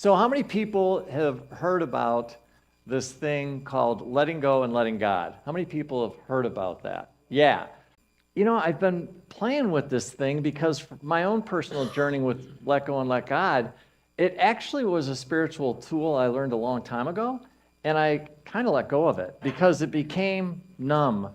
So how many people have heard about this thing called letting go and letting God? How many people have heard about that? Yeah. You know, I've been playing with this thing because for my own personal journey with let go and let God, it actually was a spiritual tool I learned a long time ago, and I kind of let go of it because it became numb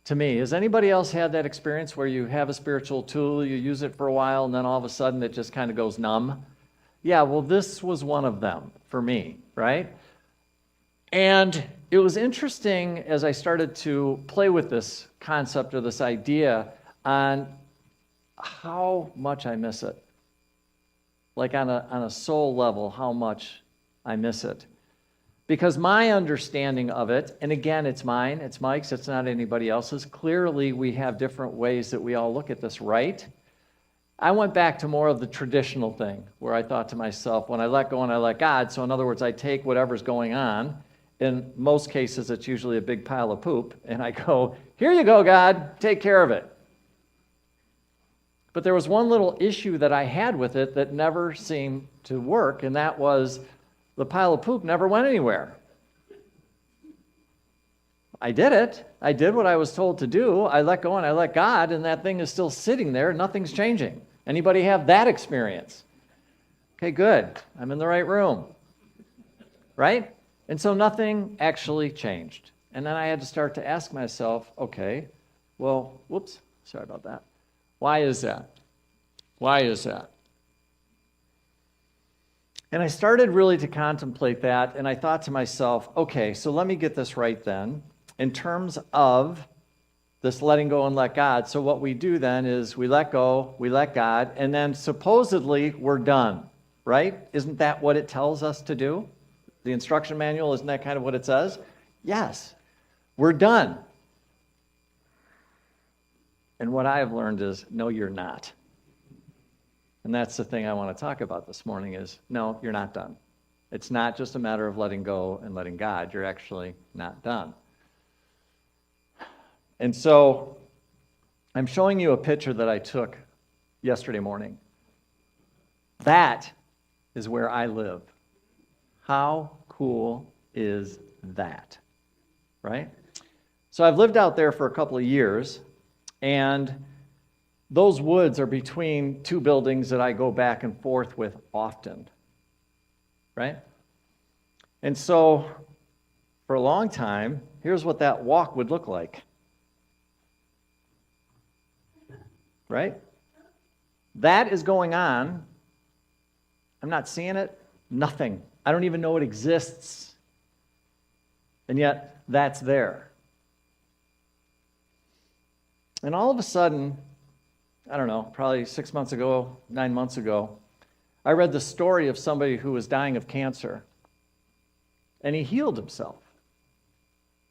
to me. Has anybody else had that experience where you have a spiritual tool, you use it for a while, and then all of a sudden it just kind of goes numb? Yeah, well, this was one of them for me, right? And it was interesting as I started to play with this concept or this idea on how much I miss it. Like on a soul level, how much I miss it. Because my understanding of it, and again, it's mine, it's Mike's, it's not anybody else's. Clearly, we have different ways that we all look at this, right? I went back to more of the traditional thing where I thought to myself, when I let go and I let God, so in other words, I take whatever's going on. In most cases, it's usually a big pile of poop, and I go, here you go, God, take care of it. But there was one little issue that I had with it that never seemed to work, and that was the pile of poop never went anywhere. I did it. I did what I was told to do. I let go and I let God, and that thing is still sitting there. Nothing's changing. Anybody have that experience? Okay, good. I'm in the right room. Right? And so nothing actually changed. And then I had to start to ask myself, okay, well, whoops, sorry about that. Why is that? Why is that? And I started really to contemplate that, and I thought to myself, okay, so let me get this right then. In terms of this letting go and let God, so what we do then is we let go, we let God, and then supposedly we're done, right? Isn't that what it tells us to do? The instruction manual, isn't that kind of what it says? Yes, we're done. And what I have learned is, no, you're not. And that's the thing I want to talk about this morning is, no, you're not done. It's not just a matter of letting go and letting God. You're actually not done. And so I'm showing you a picture that I took yesterday morning. That is where I live. How cool is that? Right? So I've lived out there for a couple of years, and those woods are between two buildings that I go back and forth with often. Right? And so for a long time, here's what that walk would look like. Right? That is going on. I'm not seeing it. Nothing. I don't even know it exists. And yet, that's there. And all of a sudden, I don't know, probably 6 months ago, 9 months ago, I read the story of somebody who was dying of cancer. And he healed himself.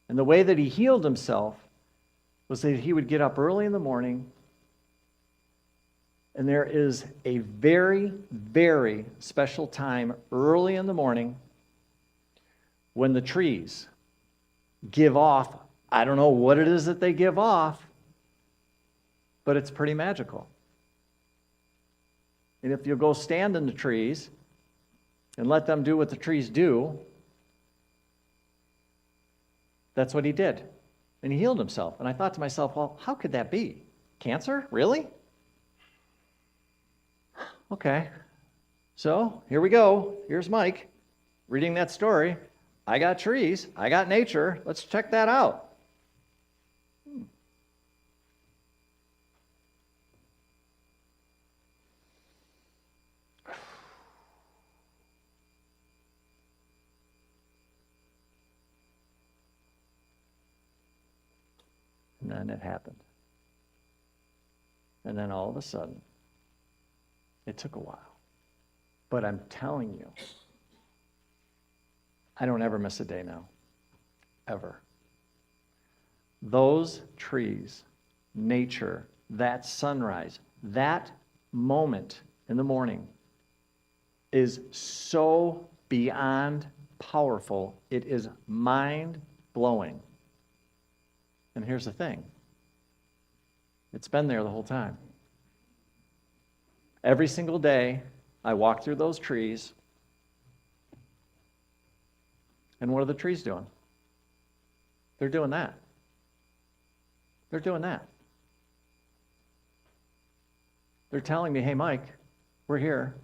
And the way that he healed himself was that he would get up early in the morning, and there is a very, very special time early in the morning when the trees give off, I don't know what it is that they give off, but it's pretty magical. And if you go stand in the trees and let them do what the trees do, that's what he did. And he healed himself. And I thought to myself, well, how could that be? Cancer? Really? Okay, so here we go. Here's Mike reading that story. I got trees. I got nature. Let's check that out. And then it happened. And then all of a sudden, it took a while. But I'm telling you, I don't ever miss a day now. Ever. Those trees, nature, that sunrise, that moment in the morning is so beyond powerful. It is mind-blowing. And here's the thing. It's been there the whole time. Every single day, I walk through those trees, And what are the trees doing? They're doing that. They're doing that. They're telling me, hey, Mike, we're here.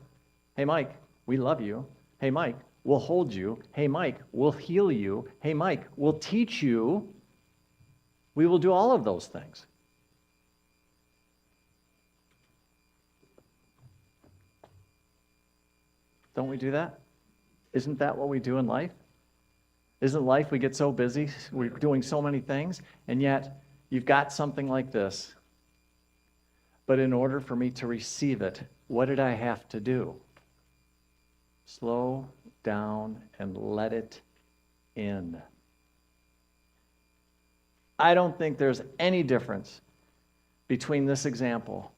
Hey, Mike, we love you. Hey, Mike, we'll hold you. Hey, Mike, we'll heal you. Hey, Mike, we'll teach you. We will do all of those things. Don't we do that? Isn't that what we do in life? Isn't life we get so busy, we're doing so many things, and yet you've got something like this. But in order for me to receive it, what did I have to do? Slow down and let it in. I don't think there's any difference between this example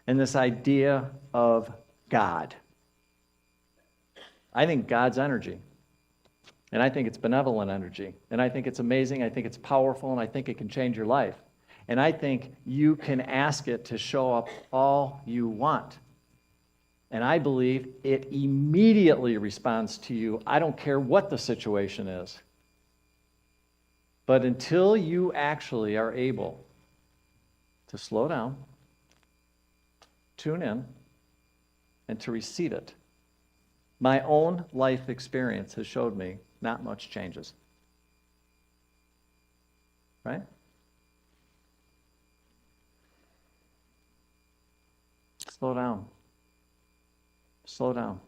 and this idea of God. I think God's energy, and I think it's benevolent energy, and I think it's amazing, I think it's powerful, and I think it can change your life. And I think you can ask it to show up all you want. And I believe it immediately responds to you. I don't care what the situation is. But until you actually are able to slow down, tune in, and to receive it, my own life experience has showed me not much changes. Right? Slow down. Slow down.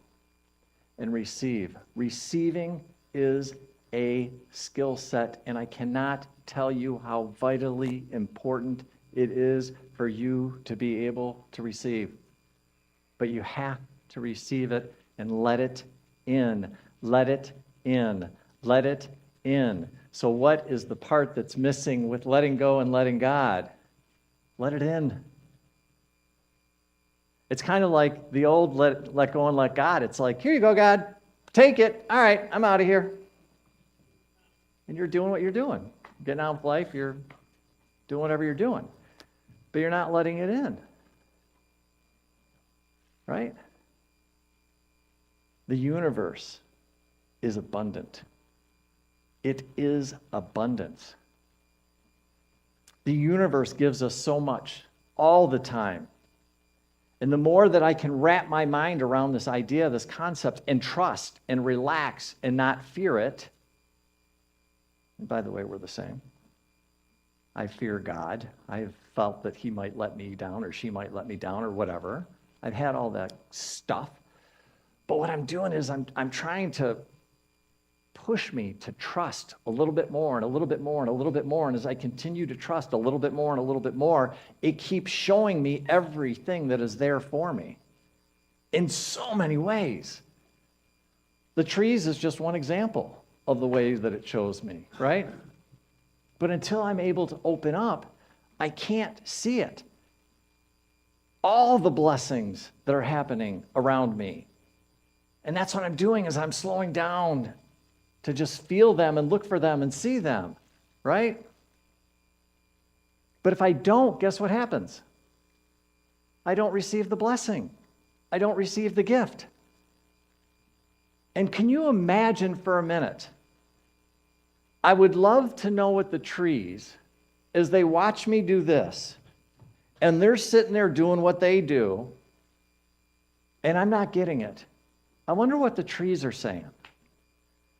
And receive. Receiving is a skill set, and I cannot tell you how vitally important it is for you to be able to receive. But you have to receive it and let it in. Let it in. Let it in. So what is the part that's missing with letting go and letting God? Let it in. It's kind of like the old let go and let God. It's like, here you go, God. Take it. All right, I'm out of here. And you're doing what you're doing. Getting on with life, you're doing whatever you're doing. But you're not letting it in. Right? The universe is abundant. It is abundance. The universe gives us so much all the time. And the more that I can wrap my mind around this idea, this concept, and trust and relax and not fear it, and by the way, we're the same. I fear God. I've felt that he might let me down or she might let me down or whatever. I've had all that stuff. But what I'm doing is I'm trying to push me to trust a little bit more and a little bit more and a little bit more. And as I continue to trust a little bit more and a little bit more, it keeps showing me everything that is there for me in so many ways. The trees is just one example of the ways that it shows me, right? But until I'm able to open up, I can't see it. All the blessings that are happening around me. And that's what I'm doing is I'm slowing down to just feel them and look for them and see them, right? But if I don't, guess what happens? I don't receive the blessing. I don't receive the gift. And can you imagine for a minute? I would love to know what the trees, as they watch me do this, and they're sitting there doing what they do, and I'm not getting it. I wonder what the trees are saying.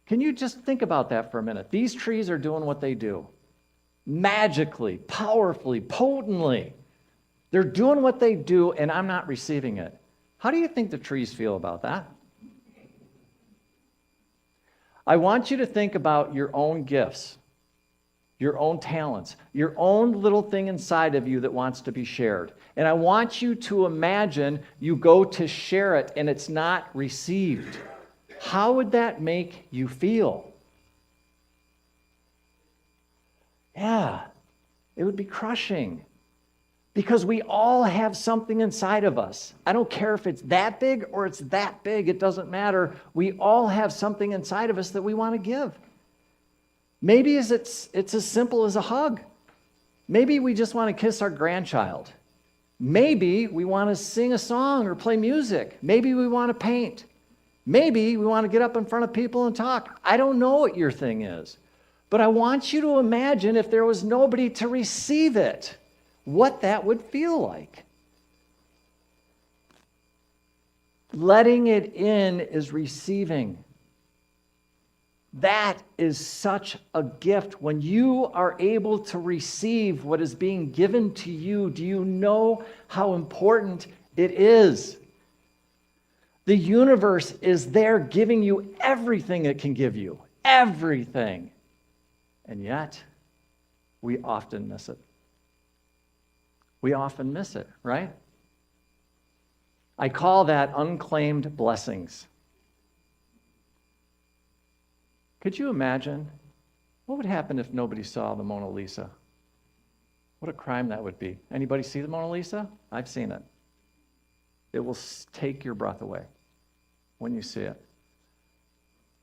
Can you just think about that for a minute? These trees are doing what they do. Magically, powerfully, potently. They're doing what they do, and I'm not receiving it. How do you think the trees feel about that? I want you to think about your own gifts, your own talents, your own little thing inside of you that wants to be shared. And I want you to imagine you go to share it and it's not received. How would that make you feel? Yeah, it would be crushing. Because we all have something inside of us. I don't care if it's that big or it's that big. It doesn't matter. We all have something inside of us that we want to give. Maybe it's as simple as a hug. Maybe we just want to kiss our grandchild. Maybe we want to sing a song or play music. Maybe we want to paint. Maybe we want to get up in front of people and talk. I don't know what your thing is. But I want you to imagine if there was nobody to receive it, what that would feel like. Letting it in is receiving. That is such a gift. When you are able to receive what is being given to you, do you know how important it is? The universe is there giving you everything it can give you. Everything. And yet, we often miss it. We often miss it, right? I call that unclaimed blessings. Could you imagine what would happen if nobody saw the Mona Lisa? What a crime that would be. Anybody see the Mona Lisa? I've seen it. It will take your breath away when you see it.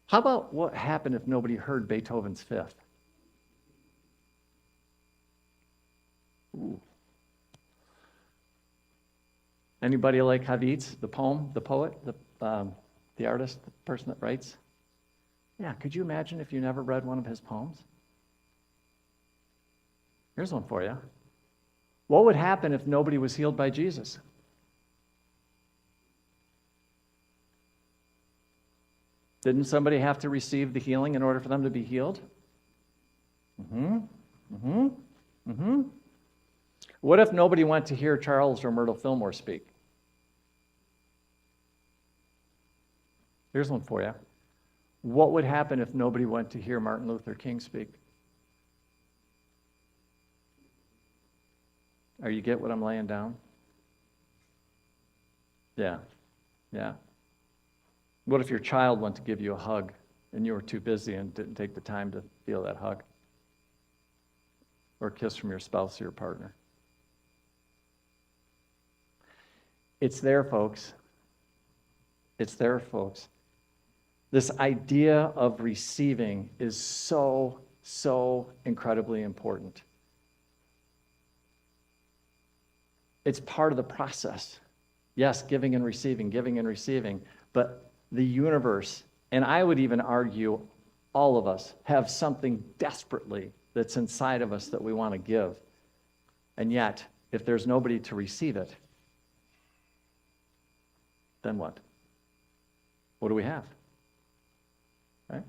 How about what happened if nobody heard Beethoven's Fifth? Ooh. Anybody like Havitz, the poem, the poet, the artist, the person that writes? Yeah, could you imagine if you never read one of his poems? Here's one for you. What would happen if nobody was healed by Jesus? Didn't somebody have to receive the healing in order for them to be healed? What if nobody went to hear Charles or Myrtle Fillmore speak? Here's one for you. What would happen if nobody went to hear Martin Luther King speak? Are you get what I'm laying down? Yeah. What if your child went to give you a hug and you were too busy and didn't take the time to feel that hug? Or a kiss from your spouse or your partner? It's there, folks. It's there, folks. This idea of receiving is so, so incredibly important. It's part of the process. Yes, giving and receiving, but the universe, and I would even argue all of us, have something desperately that's inside of us that we want to give. And yet, if there's nobody to receive it, then what? What do we have? Right?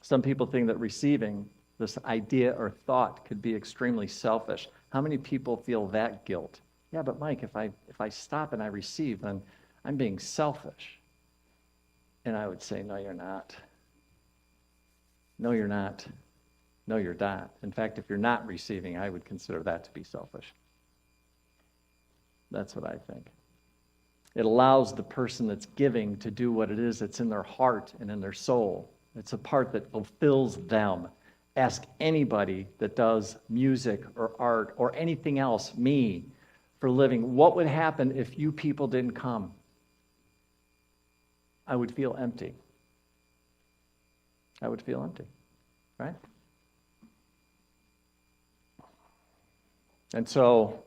Some people think that receiving, this idea or thought, could be extremely selfish. How many people feel that guilt? Yeah, but Mike, if I stop and I receive, then I'm being selfish. And I would say, no, you're not. No, you're not. No, you're not. In fact, if you're not receiving, I would consider that to be selfish. That's what I think. It allows the person that's giving to do what it is that's in their heart and in their soul. It's a part that fulfills them. Ask anybody that does music or art or anything else, me, for a living, what would happen if you people didn't come? I would feel empty. I would feel empty, right? And so,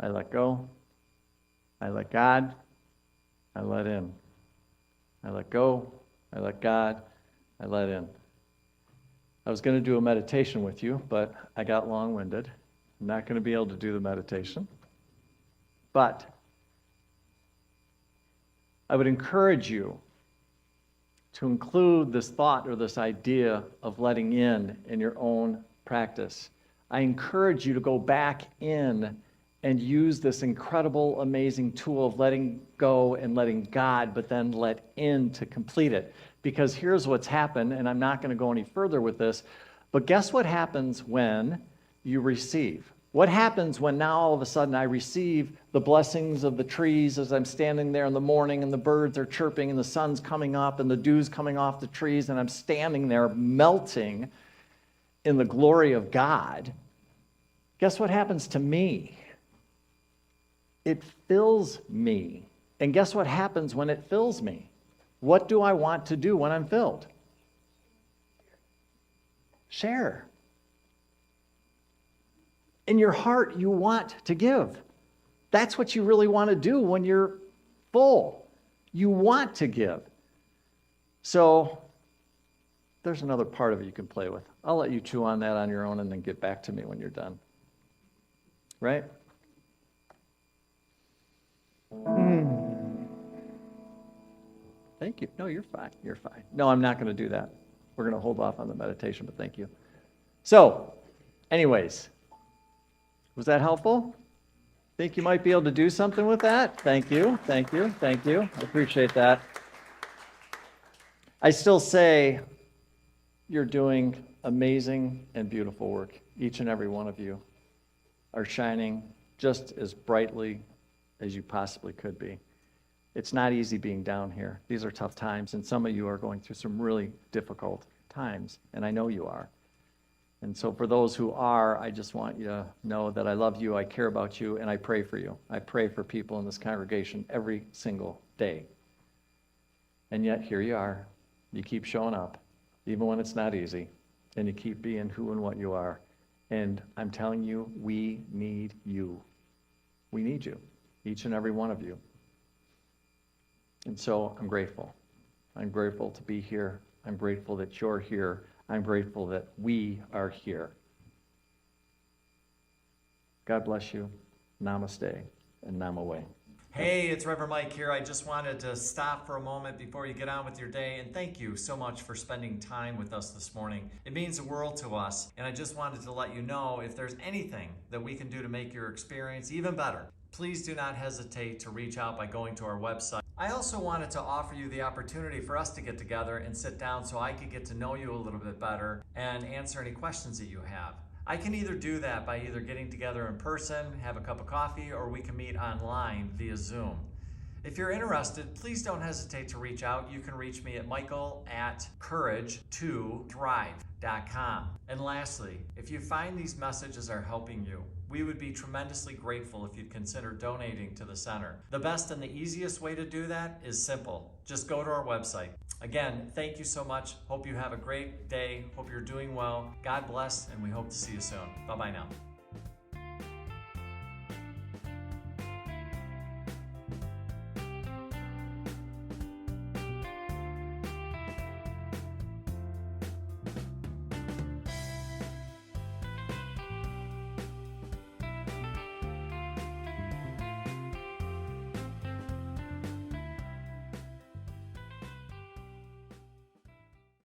I let go, I let God, I let in. I let go, I let God, I let in. I was going to do a meditation with you, but I got long-winded. I'm not going to be able to do the meditation. But I would encourage you to include this thought or this idea of letting in your own practice. I encourage you to go back in and use this incredible, amazing tool of letting go and letting God, but then let in to complete it. Because here's what's happened, and I'm not going to go any further with this, but guess what happens when you receive? What happens when now all of a sudden I receive the blessings of the trees as I'm standing there in the morning and the birds are chirping and the sun's coming up and the dew's coming off the trees and I'm standing there melting in the glory of God? Guess what happens to me? It fills me. And guess what happens when it fills me? What do I want to do when I'm filled? Share. In your heart, you want to give. That's what you really want to do when you're full. You want to give. So there's another part of it you can play with. I'll let you chew on that on your own and then get back to me when you're done. Right? Thank you. No, you're fine. You're fine. No, I'm not going to do that. We're going to hold off on the meditation, but thank you. So, anyways, was that helpful? Think you might be able to do something with that? Thank you. Thank you. Thank you. I appreciate that. I still say you're doing amazing and beautiful work. Each and every one of you are shining just as brightly as you possibly could be. It's not easy being down here. These are tough times, and some of you are going through some really difficult times, and I know you are. And so for those who are, I just want you to know that I love you, I care about you, and I pray for you. I pray for people in this congregation every single day. And yet here you are. You keep showing up, even when it's not easy, and you keep being who and what you are. And I'm telling you, we need you. We need you, each and every one of you. And so I'm grateful. I'm grateful to be here. I'm grateful that you're here. I'm grateful that we are here. God bless you. Namaste and Namaway. Hey, it's Reverend Mike here. I just wanted to stop for a moment before you get on with your day and thank you so much for spending time with us this morning. It means the world to us, and I just wanted to let you know if there's anything that we can do to make your experience even better, please do not hesitate to reach out by going to our website. I also wanted to offer you the opportunity for us to get together and sit down so I could get to know you a little bit better and answer any questions that you have. I can either do that by either getting together in person, have a cup of coffee, or we can meet online via Zoom. If you're interested, please don't hesitate to reach out. You can reach me at michael@courage2thrive.com. And lastly, if you find these messages are helping you, we would be tremendously grateful if you'd consider donating to the center. The best and the easiest way to do that is simple. Just go to our website. Again, thank you so much. Hope you have a great day. Hope you're doing well. God bless, and we hope to see you soon. Bye-bye now.